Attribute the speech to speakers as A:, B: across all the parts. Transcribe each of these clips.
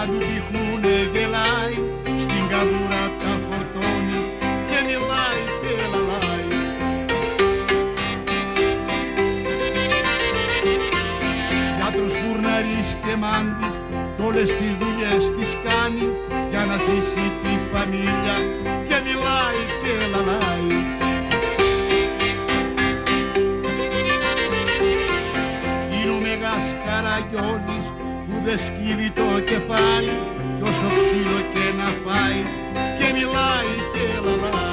A: του δείχνουνε γελάει, στην καβούρα τα φορτώνει και μιλάει και λαλάει. Γιατρός φουρναρής και μάντης όλες τις δουλειές τις κάνει για να ζήσει τη φαμίλια και μιλάει και λαλάει. Είναι ο Μεγάς Καραγιώζης που δε σκύβει το κεφάλι κι όσο ξύλο και να φάει και μιλάει και λαλάει.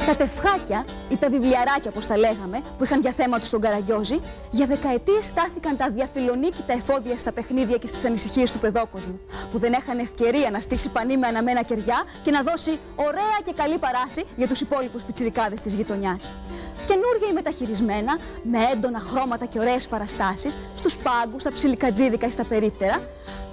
B: Τα τευχάκια ή τα βιβλιαράκια, όπως τα λέγαμε, που είχαν για θέμα τους τον Καραγκιόζη, για δεκαετίες στάθηκαν τα αδιαφιλονίκητα εφόδια στα παιχνίδια και στις ανησυχίες του παιδόκοσμου, που δεν είχαν ευκαιρία να στήσει πανί με αναμένα κεριά και να δώσει ωραία και καλή παράση για τους υπόλοιπους πιτσιρικάδες της γειτονιάς. Καινούργια ή μεταχειρισμένα, με έντονα χρώματα και ωραίες παραστάσεις, στους πάγκους, στα ψιλικατζίδικα ή στα περίπτερα,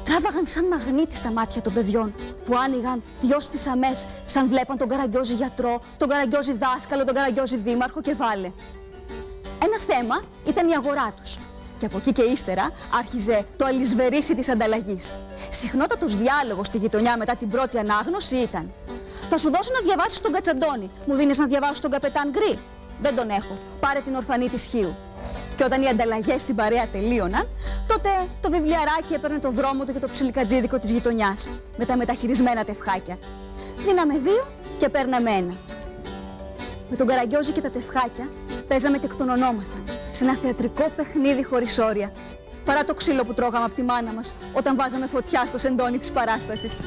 B: τράβαγαν σαν μαγνήτη στα μάτια των παιδιών, που άνοιγαν δυο σπιθαμές σαν βλέπαν τον Καραγκιόζη γιατρό, τον Καραγκιόζη δάσκαλο, τον Καραγκιόζη δήμαρχο και βάλε. Ένα θέμα ήταν η αγορά τους. Και από εκεί και ύστερα άρχιζε το αλυσβερίσι της ανταλλαγής. Συχνότατος διάλογος στη γειτονιά μετά την πρώτη ανάγνωση ήταν: θα σου δώσω να διαβάσεις τον Κατσαντώνη, μου δίνεις να διαβάσω τον Καπετάν Γκρι? Δεν τον έχω, πάρε την ορφανή της Χίου. Και όταν οι ανταλλαγές στην παρέα τελείωναν, τότε το βιβλιαράκι έπαιρνε το δρόμο του και το ψιλικατζίδικο της γειτονιάς, με τα μεταχειρισμένα τευχάκια. Δίναμε δύο και παίρναμε ένα. Με τον Καραγκιόζη και τα τευχάκια παίζαμε και εκτονωνόμασταν σε ένα θεατρικό παιχνίδι χωρίς όρια, παρά το ξύλο που τρώγαμε από τη μάνα μας όταν βάζαμε φωτιά στο σεντόνι της παράστασης.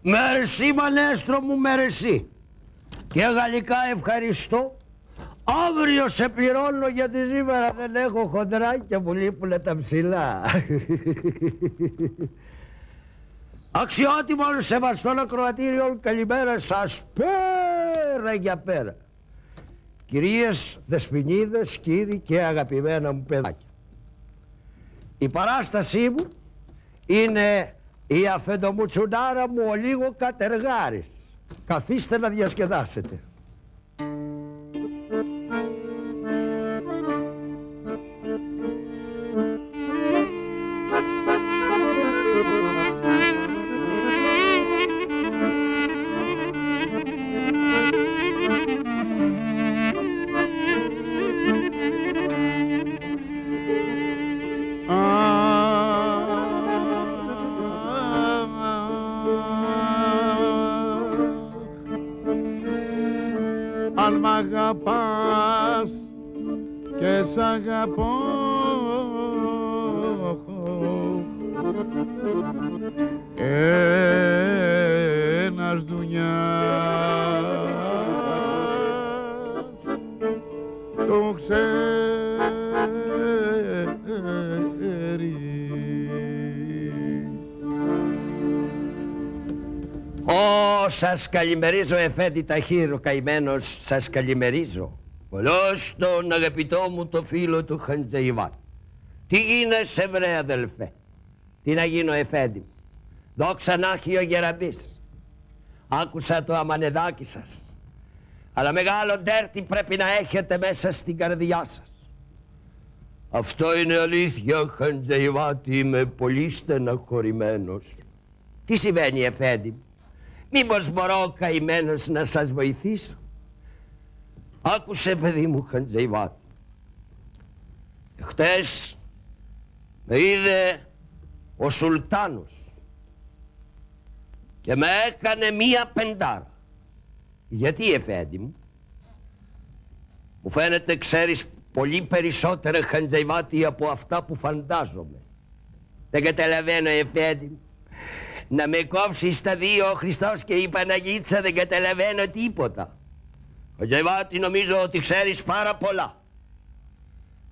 C: Μερσή μανέστρο μου, μερσή. Και γαλλικά ευχαριστώ. Αύριο σε πληρώνω γιατί σήμερα δεν έχω χοντρά και μου λείπουνε τα ψηλά. Αξιότιμων σεβαστών ακροατήριων, καλημέρα σας, πέρα για πέρα. Κυρίες, δεσποινίδες, κύριοι και αγαπημένα μου παιδάκια. Η παράστασή μου είναι η αφεντομουτσουνάρα μου ο λίγο κατεργάρης. Καθίστε να διασκεδάσετε.
A: Αν μ' αγαπάς και σ' αγαπώ, ένας δουλειάς το ξέρει.
C: Σας καλημερίζω Εφέντη Ταχύρ, ο καημένος, σας καλημερίζω. Πολλός τον αγαπητό μου το φίλο του Χαντζαϊβάτ. Τι γίνεσαι βρε αδελφέ? Τι να γίνω Εφέντη μου? Δόξα να έχει ο Γεραμπής. Άκουσα το αμανεδάκι σας. Αλλά μεγάλο ντέρτι πρέπει να έχετε μέσα στην καρδιά σας. Αυτό είναι αλήθεια, Χαντζαϊβάτη, είμαι πολύ στεναχωρημένος. Τι συμβαίνει, Εφέντη? Μήπως μπορώ, καημένος, να σας βοηθήσω? Άκουσε, παιδί μου, Χαντζαϊβάτη. Χτες με είδε ο Σουλτάνος και με έκανε μία πεντάρα. Γιατί, Εφέντη μου? Μου φαίνεται ξέρεις πολύ περισσότερα, Χαντζαϊβάτη, από αυτά που φαντάζομαι. Δεν καταλαβαίνω, Εφέντη μου. Να με κόψεις τα δύο ο Χριστός και η Παναγίτσα, δεν καταλαβαίνω τίποτα. Χαντζαϊβάτη, νομίζω ότι ξέρεις πάρα πολλά.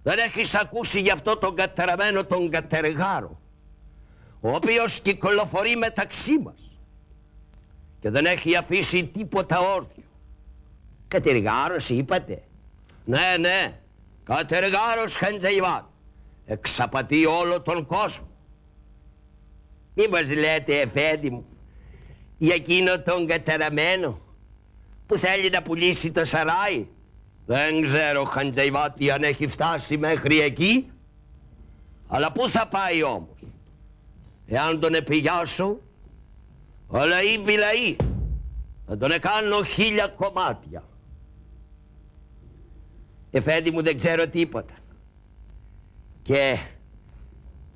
C: Δεν έχεις ακούσει γι' αυτό τον καταραμένο τον Κατεργάρο, ο οποίος κυκλοφορεί μεταξύ μας και δεν έχει αφήσει τίποτα όρθιο. Κατεργάρος είπατε? Ναι, ναι, Κατεργάρος, Χαντζαϊβάτη. Εξαπατεί όλο τον κόσμο. Μήπως λέτε, Εφέντη μου, για εκείνο τον καταραμένο που θέλει να πουλήσει το σαράι? Δεν ξέρω, Χαντζαϊβάτη, αν έχει φτάσει μέχρι εκεί. Αλλά πού θα πάει όμως? Εάν τον επιγιάσω, αλαή μπιλαή, θα τον κάνω 1000 κομμάτια. Εφέντη μου, δεν ξέρω τίποτα. Και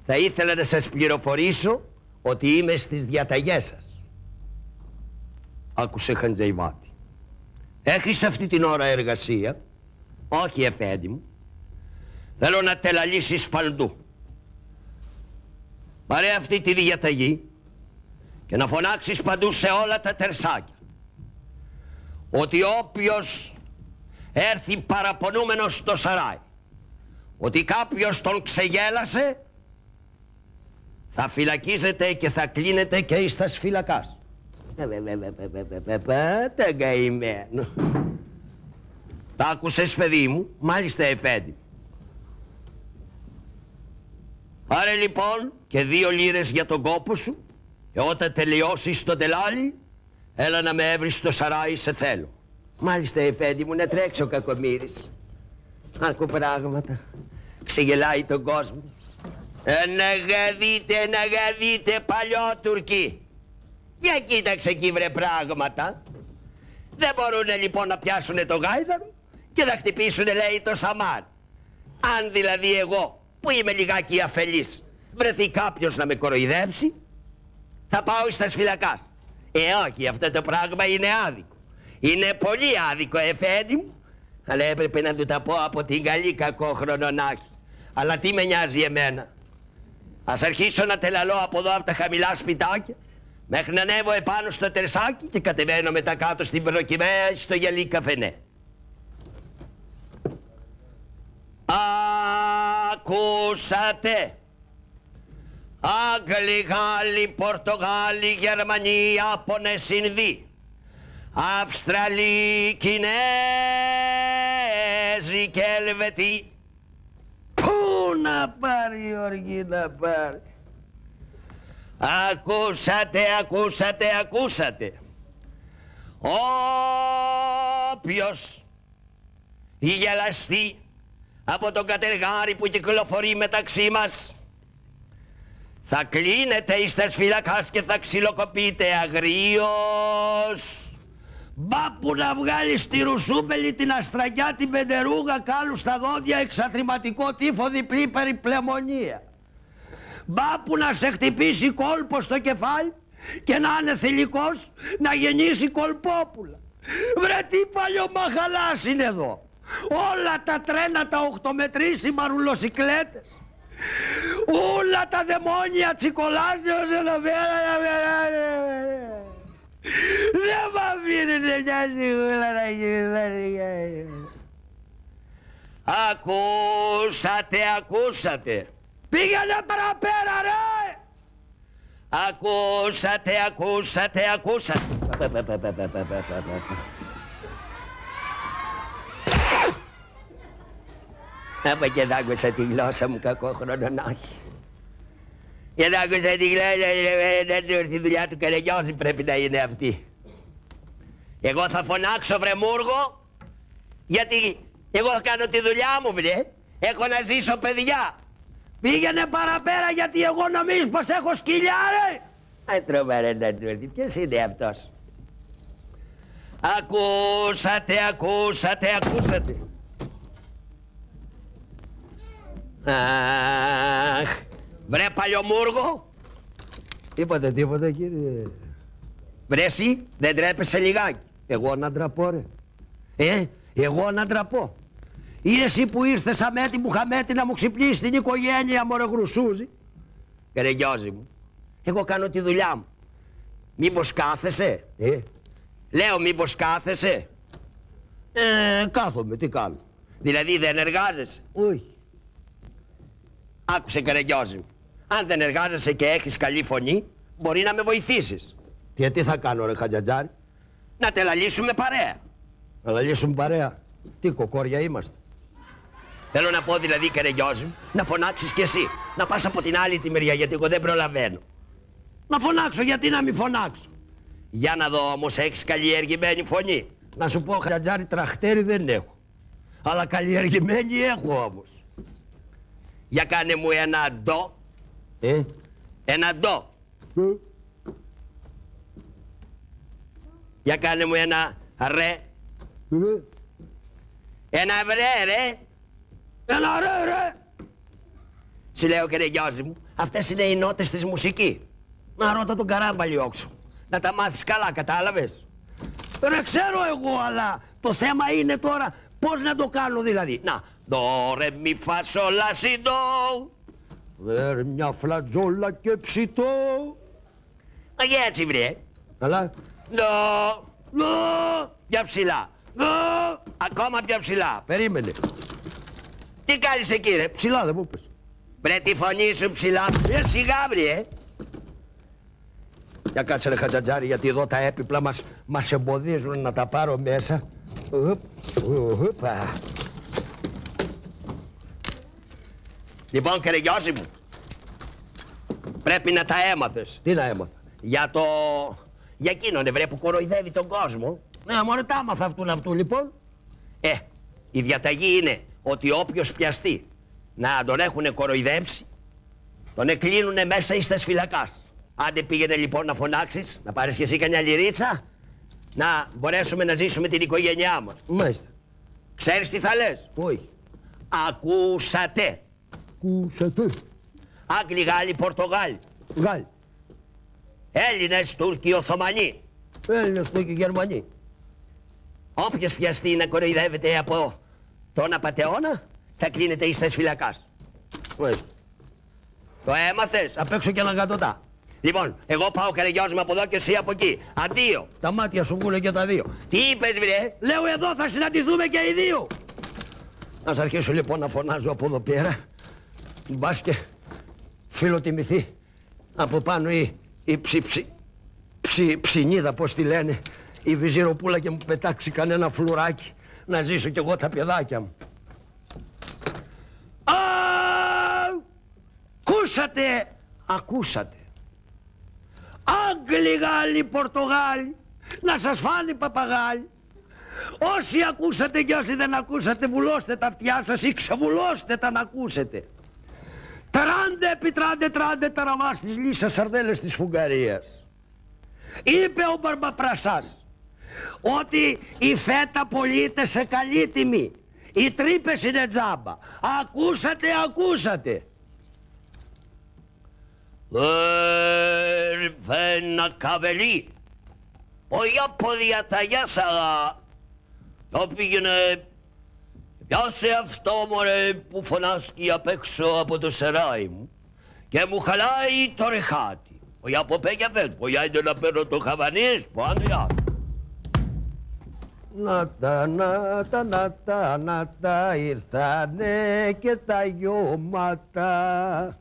C: θα ήθελα να σας πληροφορήσω ότι είμαι στις διαταγές σας. Άκουσε, Χαντζαϊβάτη. Έχεις αυτή την ώρα εργασία? Όχι, Εφέντη μου. Θέλω να τελαλήσεις παντού. Πάρε αυτή τη διαταγή και να φωνάξεις παντού σε όλα τα τερσάκια ότι όποιος έρθει παραπονούμενος στο σαράι ότι κάποιος τον ξεγέλασε, θα φυλακίζεται και θα κλείνεται και εις τα σφυλακάς. Πάτε καημένο. Τα άκουσες, παιδί μου? Μάλιστα, Εφέντη. Πάρε λοιπόν και 2 λίρες για τον κόπο σου και όταν τελειώσεις το τελάλι, έλα να με έβρεις στο σαράι, σε θέλω. Μάλιστα, Εφέντη μου, να τρέξω, κακομοίρης. Άκου πράγματα. Ξεγελάει τον κόσμο. Να γαδείτε παλιότουρκοι. Για κοίταξε εκεί, βρε, πράγματα. Δεν μπορούνε λοιπόν να πιάσουνε το γάιδαρο και να χτυπήσουνε, λέει, το σαμάρ. Αν δηλαδή εγώ, που είμαι λιγάκι αφελής, βρεθεί κάποιος να με κοροϊδεύσει, θα πάω στα σφυλακάς. Όχι, αυτό το πράγμα είναι άδικο. Είναι πολύ άδικο, Εφέντη μου. Αλλά έπρεπε να του τα πω από την καλή κακόχρονο να έχει. Αλλά τι με νοιάζει εμένα? Ας αρχίσω να τελαλώ από εδώ από τα χαμηλά σπιτάκια μέχρι να ανέβω επάνω στο τερσάκι και κατεβαίνω μετά κάτω στην προκυμαία στο γυαλί καφενέ. Ακούσατε? Άγγλοι, Γάλλοι, Πορτογάλοι, Γερμανοί, Ιάπωνες, Ινδοί, Αυστραλοί, Κινέζοι και Ελβετοί. Πού να πάρει η οργή να πάρει? Ακούσατε. Όποιος γελαστεί από τον κατεργάρι που κυκλοφορεί μεταξύ μας, θα κλείνεται εις τα σφυλακάς και θα ξυλοκοπείτε αγρίως. Μπα που να βγάλεις τη ρουσούμπελη, την αστραγιά, την πεντερούγα, κάλου στα δόντια, εξαθρηματικό τύφο, διπλή περιπλεμονία. Μπα που να σε χτυπήσει κόλπο στο κεφάλι και να είναι θηλυκός να γεννήσει κολπόπουλα. Βρε, τι παλιομαχαλάς είναι εδώ. Όλα τα τρένα, τα 8μετρήσιμα ρουλοσικλέτες, όλα τα δαιμόνια τσικολάσεως εδώ πέρα. Δεν μ' αφήνετε μια σιγούλα να γυρίσει. Ακούσατε. Πήγαινε παραπέρα, ρε. Ακούσατε. Άπα και να άκουσα τη γλώσσα μου, κακόχρονο να έχει. Και να άκουσα τη γλώσσα, στη δουλειά του Καραγιώζη πρέπει να είναι αυτή. Εγώ θα φωνάξω, βρε Μούργο, γιατί εγώ θα κάνω τη δουλειά μου, βρε. Έχω να ζήσω, παιδιά. Πήγαινε παραπέρα γιατί εγώ νομίζω πως έχω σκυλιά, ρε. Ατρώμαρε να του έρθει. Ποιος είναι αυτός? Ακούσατε. Αχ, βρε παλιομούργο. Τίποτα κύριε. Βρε εσύ, δεν τρέπεσαι λιγάκι? Εγώ να ντραπώ, ρε. Εγώ να ντραπώ. Ή εσύ που ήρθες αμέτη μου χαμέτη να μου ξυπνήσεις την οικογένεια, μωρέ γρουσούζι. Καρεγιόζη μου, εγώ κάνω τη δουλειά μου. Μήπως κάθεσαι? Λέω μήπως κάθεσαι? Κάθομαι, τι κάνω? Δηλαδή δεν εργάζεσαι? Όχι. Άκουσε, Καρεγιόζη μου, αν δεν εργάζεσαι και έχεις καλή φωνή, μπορεί να με βοηθήσεις. Τι θα κάνω, ρε Χατζατζάρη? Να τελαλήσουμε παρέα. Να λαλήσουμε παρέα? Τι κοκόρια είμαστε? Θέλω να πω δηλαδή, Καρεγιόζη μου, να φωνάξεις κι εσύ. Να πας από την άλλη τη μεριά, γιατί εγώ δεν προλαβαίνω. Να φωνάξω, γιατί να μην φωνάξω? Για να δω όμως, έχεις καλλιεργημένη φωνή? Να σου πω, Χατζατζάρη, τραχτέρι δεν έχω. Αλλά καλλιεργημένη έχω όμως. Για κάνε μου ένα ντο. Ένα ντο. Για κάνε μου ένα ρε. Ένα βρε, ρε. Ένα ρε. Σου λέω, Καρεγιόζη μου, αυτές είναι οι νότες της μουσική. Να ρώτα τον Καράμπαλη όξο. Να τα μάθεις καλά, κατάλαβες? Δεν ξέρω εγώ, αλλά το θέμα είναι τώρα πώς να το κάνω δηλαδή. Να, δω ρε μη φα σο λα σι ντο. Ρε μια φλατζόλα και ψητό. Έτσι βρε. Αλλά δω, πιο ψηλά. Δω, ακόμα πιο ψηλά. Περίμενε. Τι κάνεις εκεί, ρε? Ψηλά δεν μου πες. Βρε τη φωνή σου ψηλά. Σιγά βρε. Για κάτσε, ρε Χατζατζάρη, γιατί εδώ τα έπιπλα μας εμποδίζουν να τα πάρω μέσα. Λοιπόν, Καρεγιόζη μου, πρέπει να τα έμαθες. Τι να έμαθα? Για εκείνον, βρε, που κοροϊδεύει τον κόσμο. Ναι, μωρέ, τα άμαθα αυτού, λοιπόν. Η διαταγή είναι ότι όποιος πιαστεί να τον έχουνε κοροϊδέψει, τον εκλείνουνε μέσα εις τες φυλακάς. Άντε πήγαινε λοιπόν να φωνάξεις, να πάρεις και εσύ κανιά λυρίτσα, να μπορέσουμε να ζήσουμε την οικογένειά μας. Μάλιστα. Ξέρεις τι θα λες? Όχι. Ακούσατε. Άγγλοι, Γάλλοι, Πορτογάλοι. Γάλλοι. Έλληνες, Τούρκοι, Οθωμανοί. Έλληνες, Τούρκοι, Γερμανοί. Όποιος πιαστεί να κοροϊδεύεται από τον απατεώνα, θα κλείνεται εις τες φυλακάς. Μάλιστα. Το έμαθες? Απ' έξω και αναγκατωτά. Λοιπόν, εγώ πάω, Καρεγιόζη μου, από εδώ και εσύ από εκεί. Αντίο. Τα μάτια σου βγούνε και τα δύο. Τι είπες, βρε? Λέω εδώ θα συναντηθούμε και οι δύο. Ας αρχίσω λοιπόν να φωνάζω από εδώ πέρα. Μπας και φιλοτιμηθεί από πάνω η ψινίδα, πώς τη λένε, η Βυζιροπούλα, και μου πετάξει κανένα φλουράκι να ζήσω κι εγώ τα παιδάκια μου. Ακούσατε. Άγγλοι, Γάλλοι, Πορτογάλοι, να σας φάνει παπαγάλοι. Όσοι ακούσατε και όσοι δεν ακούσατε, βουλώστε τα αυτιά σας ή ξεβουλώστε τα να ακούσετε. Τράντε επί τράντε ταραμάς της λύσας σαρδέλες της Φουγγαρίας. Είπε ο Μπαρμπαπρασάς ότι η φέτα πωλείται σε καλή τιμή. Οι τρύπες είναι τζάμπα. Ακούσατε. Ένα καβελί. Όχι από διαταγιάσα. Το πήγαινε. Πιάσε αυτό, μωρέ, που φωνάσκει απ' έξω από το σεράι μου και μου χαλάει το ρεχάτι. Όχι από πέγια δεν. Όχι άντε να παίρνω το χαβανίς που άντε. Να τα ήρθανε και τα γιώματα.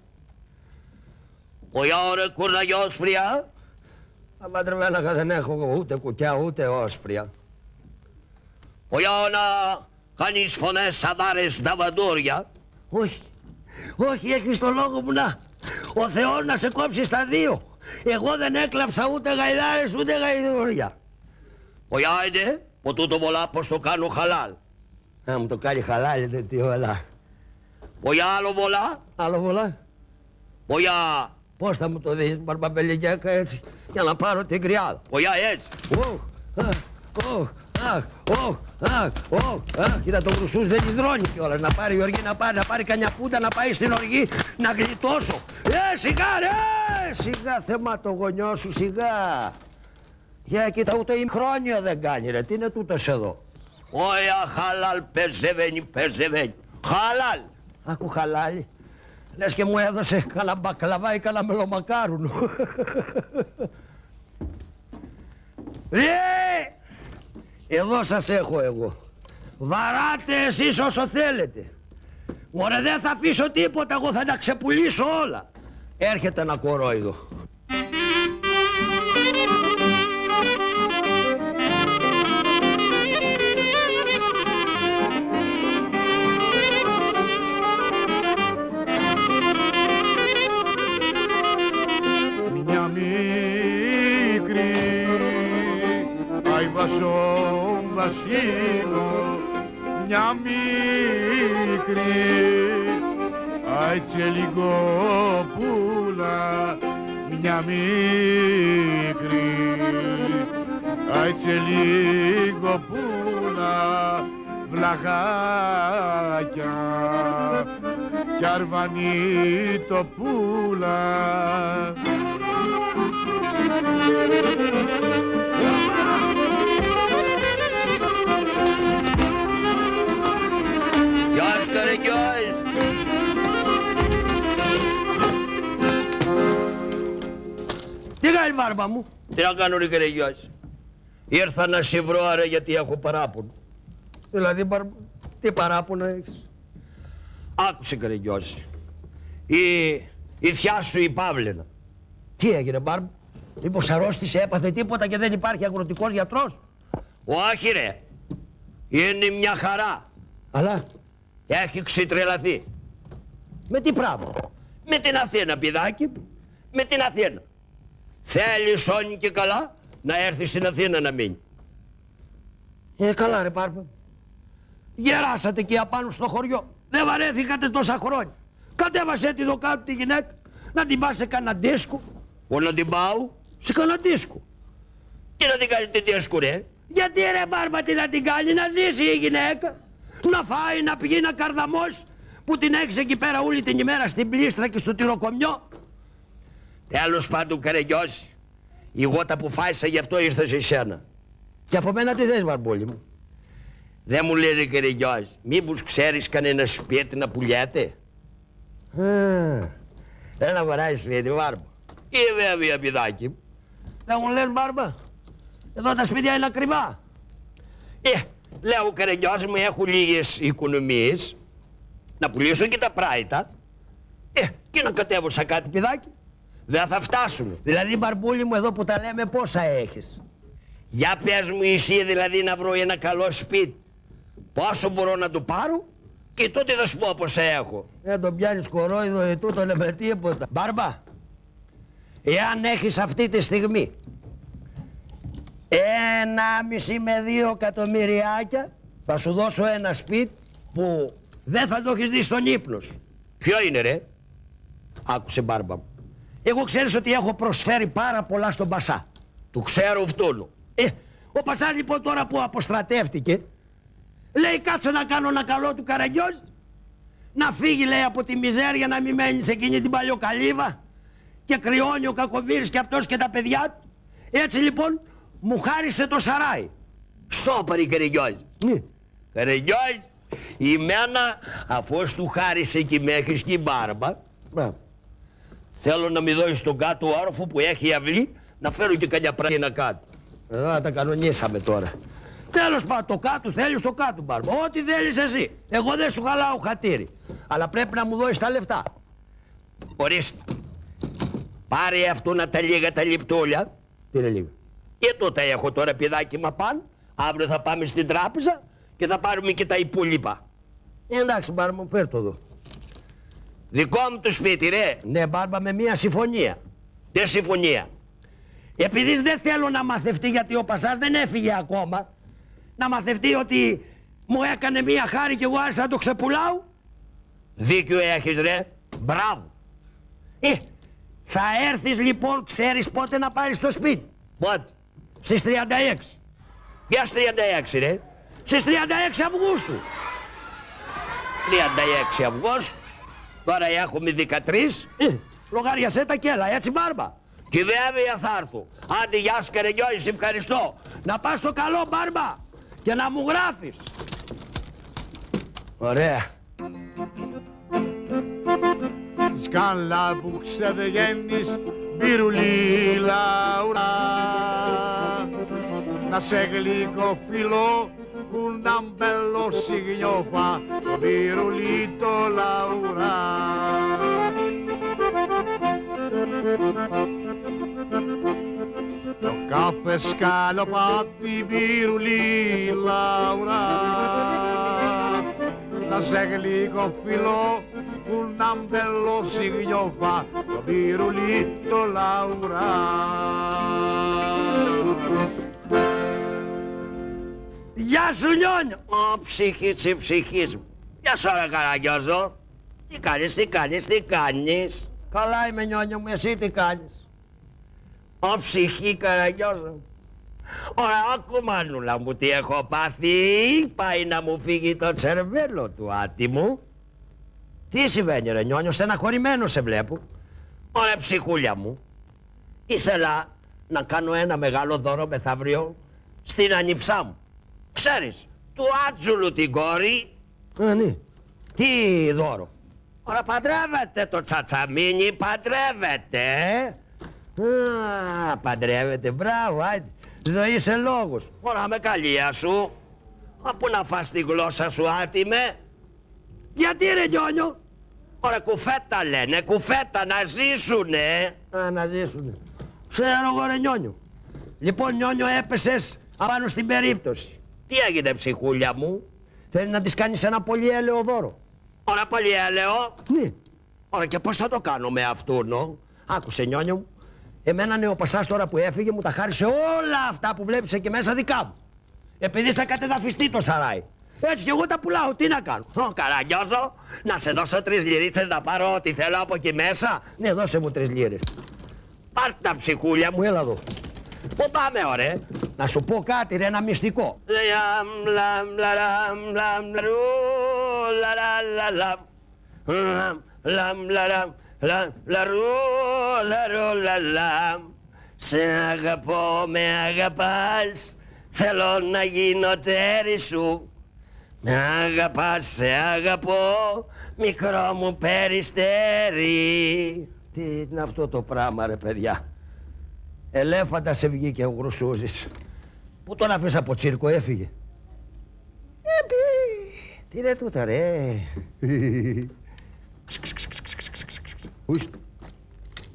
C: Ωιά ρε κουρναγιόσπρια. Αμαντρεβένακα δεν έχω ούτε κουκιά ούτε όσπρια. Ωιά να κάνεις φωνές σαδάρες νταβαντούρια. Όχι, έχεις το λόγο μου να. Ο Θεός να σε κόψει στα δύο. Εγώ δεν έκλαψα ούτε γαϊδάρες ούτε γαϊδούρια. Ωιά είναι, που τούτο βολά πως το κάνω χαλάλ. Να μου το κάνει χαλάλ, δεν τι όλα. Πογιά άλλο βολά.
D: Άλλο βολά.
C: Πογιά.
D: Πώς θα μου το δεις, Μπαρμπαμπελικέκα, έτσι, για να πάρω την κρυάδα.
C: Πογιά έτσι.
D: Κοίτα, το Βρουσούς δεν υδρώνει κιόλας. Να πάρει η οργή, να πάρει κανιά πούτα, να πάει στην οργή, να γλιτώσω. Σιγά ρε, σιγά θεμά το γονιό σου, σιγά. Για κοίτα, ούτε ημχρόνιο δεν κάνει ρε, τι είναι τούτος εδώ.
C: Πογιά χαλάλ, περζεβαίνει. Χαλάλ.
D: Άκου χαλάλι. Λες και μου έδωσε κανένα μπακλαβά ή κανένα μελομακάρουνο. Ρε! Εδώ σας έχω εγώ. Βαράτε εσείς όσο θέλετε. Μωρέ, δεν θα αφήσω τίποτα, εγώ θα τα ξεπουλήσω όλα. Έρχεται ένα κορόιδο.
A: Μια μικρή αϊβασόν βασίλο, μια μικρή αητσελικόπουλα, μια μικρή αητσελικόπουλα, βλαχάκια κι αρβανίτοπούλα.
C: Γεια σου Καραγκιόζη.
D: Τι κάνει Μπάρμπα μου?
C: Τι να κάνω ρε Καραγκιόζη. Ήρθα να σε βρω άρα γιατί έχω παράπονο.
D: Δηλαδή Μπάρμπα, τι παράπονο έχεις?
C: Άκουσε Καραγκιόζη. Η θιά σου η Παύλαινα.
D: Τι έγινε Μπάρμπα? Μήπως αρρώστησε, έπαθε τίποτα και δεν υπάρχει αγροτικός γιατρός?
C: Όχι ρε. Είναι μια χαρά.
D: Αλλά
C: Έχει ξετρελαθεί.
D: με τι πράγμα?
C: Με την Αθήνα παιδάκι. Με την Αθήνα. Θέλει σώνει και καλά να έρθει στην Αθήνα να μείνει.
D: Καλά ρε Μπάρμπα. Γεράσατε εκεί απάνω στο χωριό. Δεν βαρέθηκατε τόσα χρόνια. Κατέβασε τη δοκά του τη γυναίκα να την πας σε κανένα δίσκο.
C: Πώς να την πάω?
D: Σε κανένα δίσκο.
C: Τι να την κάνει την δίσκο ρε?
D: Γιατί ρε Μπάρμπα τι να την κάνει, να ζήσει η γυναίκα. Να φάει, να πηγεί, να καρδαμώσει. Που την έχεις εκεί πέρα όλη την ημέρα στην πλήστρα και στο τυροκομιό.
C: Τέλος πάντων Καραγκιόζη. Η γότα που φάισα γι' αυτό ήρθε σε εσένα.
D: Και από μένα τι θες Μπαρμπούλη μου?
C: Δεν μου λέει ρε Καραγκιόζη, μήπως ξέρεις κανένα σπίτι να πουλιέται?
D: Δεν αγοράζει σπίτι Μπάρμπα.
C: Βέβαια παιδάκι μου.
D: Δεν μου λες Μπάρμπα, εδώ τα σπίτια είναι ακριβά.
C: Λέω Καραγκιόζη μου, έχω λίγες οικονομίες. Να πουλήσω και τα πράιτα. Και να κατέβω σαν κάτι παιδάκι. Δεν θα φτάσουν.
D: Δηλαδή Μπαρμπούλη μου εδώ που τα λέμε πόσα έχεις?
C: Για πες μου εσύ δηλαδή να βρω ένα καλό σπίτι. Πόσο μπορώ να το πάρω και τότε θα σου πω πόσα έχω.
D: Δεν τον πιάνεις κορόιδο τούτο με τίποτα. Μπάρμπα, εάν έχεις αυτή τη στιγμή 1,5 με 2 εκατομμυριάκια θα σου δώσω ένα σπίτι που δεν θα το έχεις δει στον ύπνο σου.
C: Ποιο είναι ρε?
D: Άκουσε Μπάρμπα μου. Εγώ ξέρεις ότι έχω προσφέρει πάρα πολλά στον Πασά.
C: Του ξέρω αυτόν.
D: Ο Πασά λοιπόν τώρα που αποστρατεύτηκε λέει κάτσε να κάνω ένα καλό του Καραγκιόζη. Να φύγει λέει από τη μιζέρια, να μην μένει σε εκείνη την παλιοκαλύβα. Και κρυώνει ο κακομοίρης και αυτός και τα παιδιά του. Έτσι λοιπόν μου χάρισε το σαράι.
C: Σώπαρη Καραγκιόζη. Καραγκιόζη, εμένα αφού του χάρισε και με έχεις και η Μπάρμπα, θέλω να μην δώσεις τον κάτω όροφο που έχει αυλή να φέρω και κανιά πράγμα κάτω.
D: Εδώ τα κανονίσαμε τώρα. Τέλος πάντων, το κάτω θέλεις το κάτω Μπάρμπα. Ό,τι θέλεις εσύ. Εγώ δεν σου χαλάω χατήρι. Αλλά πρέπει να μου δώσεις τα λεφτά.
C: Ορίστε. Πάρε αυτό να τα λίγα τα λιπτούλια.
D: Τι είναι λίγα?
C: Και τότε έχω τώρα παιδάκι μα πάνε. Αύριο θα πάμε στην τράπεζα και θα πάρουμε και τα υπόλοιπα.
D: Εντάξει Μπάρμπα μου, φέρ' το εδώ.
C: Δικό μου το σπίτι ρε.
D: Ναι Μπάρμπα, με μία συμφωνία.
C: Τι συμφωνία?
D: Επειδή δεν θέλω να μαθευτεί, γιατί ο Πασάς δεν έφυγε ακόμα, να μαθευτεί ότι μου έκανε μία χάρη και εγώ άρχισα να το ξεπουλάω,
C: Δίκιο έχεις ρε. Μπράβο.
D: Θα έρθεις λοιπόν, ξέρεις πότε να πάρεις το σπίτι?
C: Πότε?
D: Στις 36.
C: Ποιας 36 ρε?
D: Στις 36 Αυγούστου.
C: 36 Αυγούστου. Τώρα έχουμε 13.
D: Λογαριασέ τα κι έλα, έτσι Μπάρμπα.
C: Και βέβαια θα έρθω. Άντε γεια σου Καραγιώζη, ευχαριστώ.
D: Να πας στο καλό Μπάρμπα και να μου γράφεις.
C: Ωραία.
A: Σκάλα που ξεδεγέννης μπυρουλή λαουρά, να σε γλυκό φιλό κουναμπέλο σιγνιώφα το μπυρουλί το λαουρά. Το κάφε σκαλοπάτι μπυρουλί λαουρά, να σε γλυκό φιλό κουναμπέλο σιγνιώφα το μπυρουλί το λαουρά.
D: Γεια σου Λιόνιο.
C: Ω ψυχή ψυχής μου. Γεια σου ρε Καραγιώζο. Τι κάνεις.
D: Καλά είμαι Νιόνιο μου, εσύ τι κάνεις?
C: Ω ψυχή Καραγιώζο. Ωραία, άκου μανούλα μου τι έχω πάθει. Πάει να μου φύγει το τσερβέλο του άτιμου.
D: Τι συμβαίνει ρε Νιόνιο, στεναχωρημένο σε βλέπω.
C: Ωραία ψυχούλια μου. Ήθελα να κάνω ένα μεγάλο δώρο μεθαύριο στην ανιψά μου. Ξέρεις, του Άτζουλου την κόρη.
D: Ναι.
C: Τι δώρο? Ωραία, παντρεύεται το τσατσαμίνι, παντρεύεται.
D: Παντρεύεται, μπράβο, άντε. Ζωή σε λόγους.
C: Ωραία, με καλία σου. Πού να φας τη γλώσσα σου άτιμε?
D: Γιατί ρε Νιόνιο?
C: Ωραία, κουφέτα λένε, κουφέτα, να ζήσουνε.
D: Να ζήσουνε. Ξέρω εγώ ρε Νιόνιο. Λοιπόν Νιόνιο, έπεσες απάνω στην περίπτωση.
C: Τι έγινε ψυχούλια μου?
D: Θέλει να της κάνεις ένα πολύ έλεο δώρο.
C: Ωραία, πολύ έλεο.
D: Ναι.
C: Ωραία, και πώς θα το κάνω με αυτούνο?
D: Άκουσε Νιόνιο μου. Εμένα νεοπασάς τώρα που έφυγε μου τα χάρισε όλα αυτά που βλέπεις εκεί μέσα δικά μου. Επειδή θα κατεδαφιστεί το σαράι. Έτσι κι εγώ τα πουλάω, τι να κάνω?
C: Καραγιώζο, να σε δώσω 3 λιρίτσες να πάρω ό,τι θέλω από εκεί μέσα.
D: Ναι, δώσε μου 3 λίρες.
C: Πάρ' τα ψυχούλια μου,
D: Έλα εδώ.
C: Πού πάμε ωραία?
D: Να σου πω κάτι ρε, ένα μυστικό.
C: Σε αγαπώ, με αγαπάς, θέλω να γίνω τέρι σου. Με αγαπάς, σε αγαπώ, μικρό μου περιστέρι.
D: Τι είναι αυτό το πράγμα ρε παιδιά? Ελέφαντα σε βγήκε ο Γρουσούζης. Πού τον αφήσα από τσίρκο, έφυγε. Τι είναι τούτα ρε?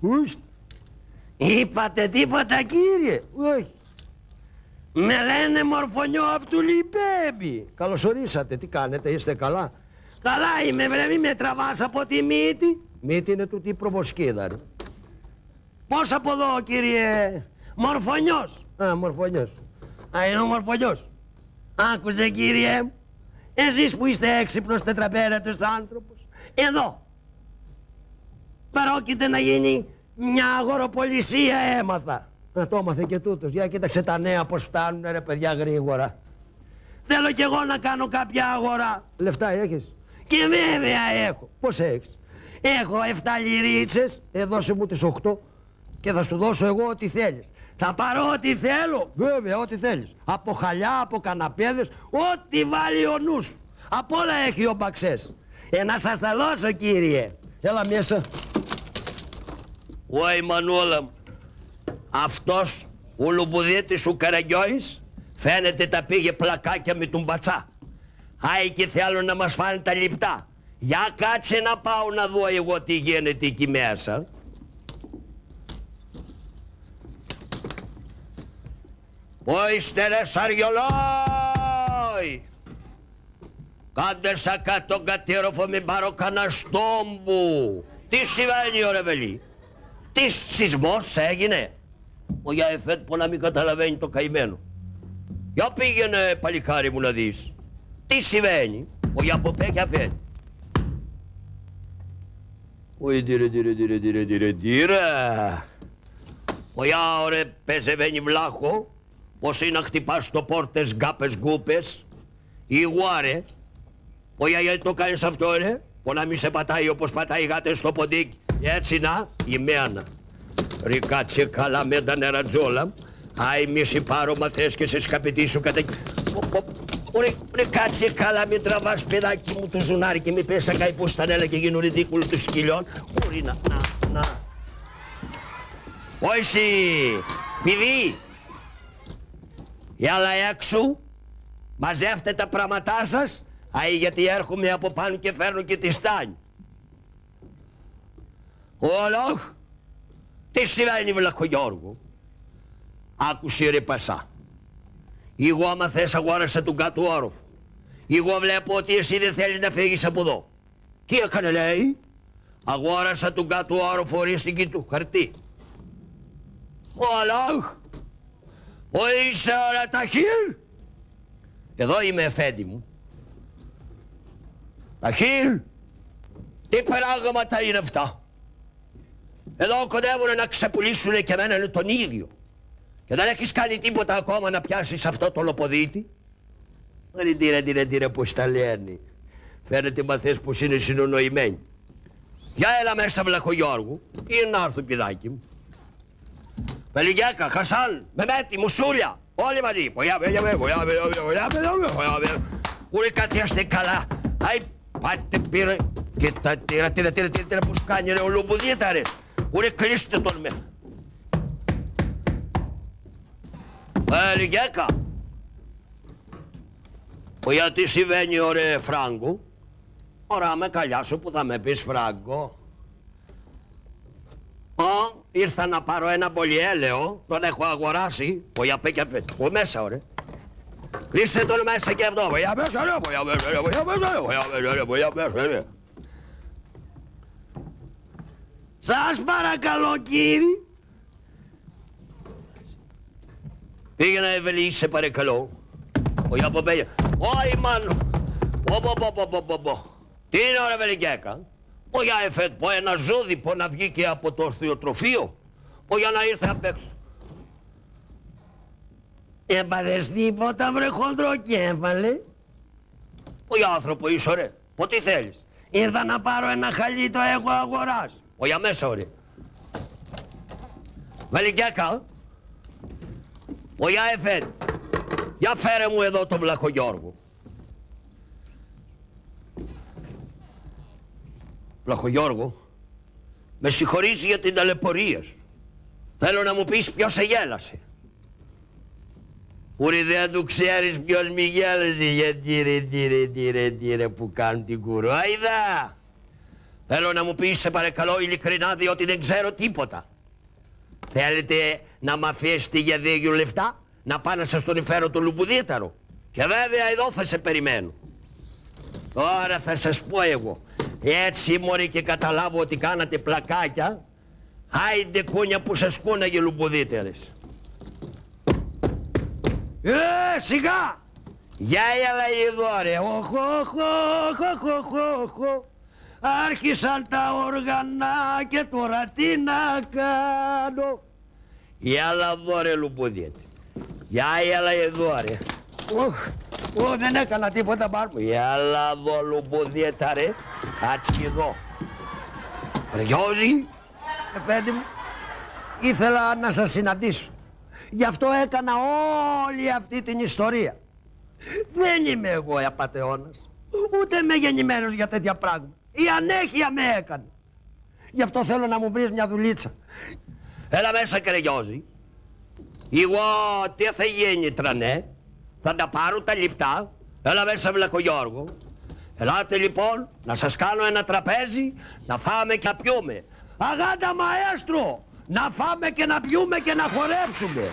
D: Ουστ.
C: Είπατε τίποτα κύριε?
D: Όχι.
C: Με λένε Μορφωνιό Αυτουλιπέμπη.
D: Καλωσορίσατε, τι κάνετε, είστε καλά?
C: Καλά είμαι βρε, μη με τραβάς από τη μύτη.
D: Μύτη είναι τούτη η προβοσκίδα ρε.
C: Πώς από εδώ κύριε? Μορφωνιός.
D: Μορφωνιός.
C: Είναι ο Μορφωνιός. Άκουσε κύριε, εσείς που είστε έξυπνος τετραπέρατος άνθρωπος, εδώ πρόκειται να γίνει μια αγοροπολισία, έμαθα.
D: Το έμαθε και τούτος. Για κοίταξε τα νέα πως φτάνουν ρε παιδιά γρήγορα.
C: Θέλω κι εγώ να κάνω κάποια αγορά.
D: Λεφτά έχεις?
C: Και βέβαια έχω.
D: Πώς έχεις?
C: Έχω 7 λιρίτσες.
D: Δώσε μου τις 8 και θα σου δώσω εγώ ό,τι θέλεις.
C: Θα πάρω ό,τι θέλω.
D: Βέβαια, ό,τι θέλεις. Από χαλιά, από καναπέδες,
C: ό,τι βάλει ο νους.
D: απ' όλα έχει ο Μπαξές.
C: Να σας τα δώσω κύριε.
D: Έλα μέσα.
C: Ωι Μανούλα μου, αυτός ο λουμπουδίτης ο Καραγιώης φαίνεται τα πήγε πλακάκια με τον Μπατσά. Άι και θέλουν να μας φάνε τα λιπτά. Για κάτσε να πάω να δω εγώ τι γίνεται εκεί μέσα. Πόιστε ρε Σαριολόι! Κάντε σαν κάτω κατήροφο, μην πάρω κανένα στόμπου. Τι συμβαίνει ο Ρεβελή? Τι σεισμός έγινε? Ο Γιαεφέτ που να μην καταλαβαίνει το καημένο. Για πήγαινε παλικάρι μου να δεις. Τι συμβαίνει? Ο Γιαποπέ Γιαφέτ. Ui, dire. Oia, ωρε, πεζεβαίνει βλάχο, πως είναι να χτυπάς το πόρτες, γκάπες, γκούπες. Ιγουάρε. Οια, γιατί το κάνεις αυτό, ρε. Που να μη σε πατάει όπως πατάει γάτες στο ποντίκι. Έτσι να, η μένα. Ρε κάτσε καλά με τα νερατζόλα. Άι μη σε πάρω μα θες και σε σκαπιτή σου κατα... Ρε κάτσε καλά μην τραβάς παιδάκι μου το ζουνάρι και μη πέσα καηφού στα νέλα και γίνουν ριδίκουλο του σκυλιών. Μπορεί να. Όχι, παιδί. Έλα έξω, μαζεύτε τα πράγματά σας. Άι γιατί έρχομαι από πάνω και φέρνω και τη στάνη. Όλοχ, τι συμβαίνει Βλαχογιώργο. Άκουσε ρε Πασά. Εγώ άμα θες αγόρασα τον κάτω όροφο. Εγώ βλέπω ότι εσύ δεν θέλεις να φύγεις από εδώ. Τι έκανε λέει. Αγόρασα τον κάτω όροφο ορίστηκε του χαρτί. Όλοχ, είσαι ώρα Ταχύρ. Εδώ είμαι εφέντη μου. Ταχύρ, τι πράγματα είναι αυτά. Εδώ κοντεύουνε να ξεπουλήσουνε και εμένα είναι τον ίδιο. Και δεν έχεις κάνει τίποτα ακόμα να πιάσεις αυτό το λοποδίτη. Ρε πως τα λένε. Φαίνεται μαθές πως είναι συνονοημένοι. Για έλα μέσα Βλαχογιώργου. Είναι να έρθω παιδάκι μου. Πελιγιάκα, Χασάν, Μεμέτη, Μουσούλια. Όλοι μαζί. Ουρε καθίαστε καλά. Αϊ, πάτε πήρε. Κοίτα, τύρα πως κάνει ρε ο λομπουδίτα ρε. Ουρε κλείστε τον με. Λιγέκα. Γιατί συμβαίνει ωραία Φράγκο. Ωραία με καλιά σου που θα με πεις Φράγκο. Ήρθα να πάρω ένα πολυέλαιο. Τον έχω αγοράσει. Πογιά πέ και αφέτει. Πο μέσα ωραία. Κλείστε τον μέσα και αυτό. Πογιά μέσα ρε. Πογιά μέσα ρε.
D: Σας παρακαλώ κύριε.
C: Πήγαινε Ευελή, σε παρακαλώ. Όχι από πέγε. Όχι μάνο. Τι είναι ώρα Ευελικέκα. Όχι εφέτ πω ένα ζώδι που να βγήκε από το ορθιοτροφείο. Όχι να ήρθε απ' έξω.
D: Έπαθες τίποτα βρε χοντρό και έβαλε.
C: Όχι άνθρωπο είσαι ρε. Πω τι θέλεις.
D: Ήρθα να πάρω ένα χαλί το έχω αγοράσει.
C: Όχι αμέσα ωραία. Ευελικέκα. Όχι εφέτ. Για φέρε μου εδώ τον Βλαχογιώργο. Βλαχογιώργο, με συγχωρείς για την ταλαιπωρία σου. Θέλω να μου πεις ποιος σε γέλασε. Ουρι δεν του ξέρεις ποιος μη γέλασε γιατί ρε που κάνουν την κουρόιδα. Θέλω να μου πεις σε παρακαλώ ειλικρινά διότι δεν ξέρω τίποτα. Θέλετε να μ' αφήσετε για 2 λεφτά να πάω να σας τον φέρω το λουμπουδίταρο. Και βέβαια εδώ θα σε περιμένω. Τώρα θα σας πω εγώ. Έτσι μωρί και καταλάβω ότι κάνατε πλακάκια. Άιντε κούνια που σας κούναγε λουμπουδίτερες.
D: Σιγά!
C: Για έλα εδώ ρε.
D: Άρχισαν τα όργανα και τώρα τι να κάνω.
C: Για έλα εδώ ρε λουμπουδίτερ. Για έλα εδώ ρε.
D: Δεν έκανα τίποτα πάρμου.
C: Για έλα εδώ λουμπουδίτερ ρε. Κάτσε εδώ. Ρε Γιώζη.
D: Εφέντη μου, ήθελα να σας συναντήσω. Γι' αυτό έκανα όλη αυτή την ιστορία. Δεν είμαι εγώ απατεώνας, ούτε είμαι γεννημένος για τέτοια πράγματα. Η ανέχεια με έκανε. Γι' αυτό θέλω να μου βρεις μια δουλίτσα.
C: Έλα μέσα και ρε Γιώζη. Εγώ τι θα γίνει τρανέ. Θα τα πάρω τα λιπτά. Έλα μέσα Βλαχογιώργο. Ελάτε λοιπόν να σας κάνω ένα τραπέζι να φάμε και να πιούμε.
D: Αγάντα μαέστρο, να φάμε και να πιούμε και να χορέψουμε.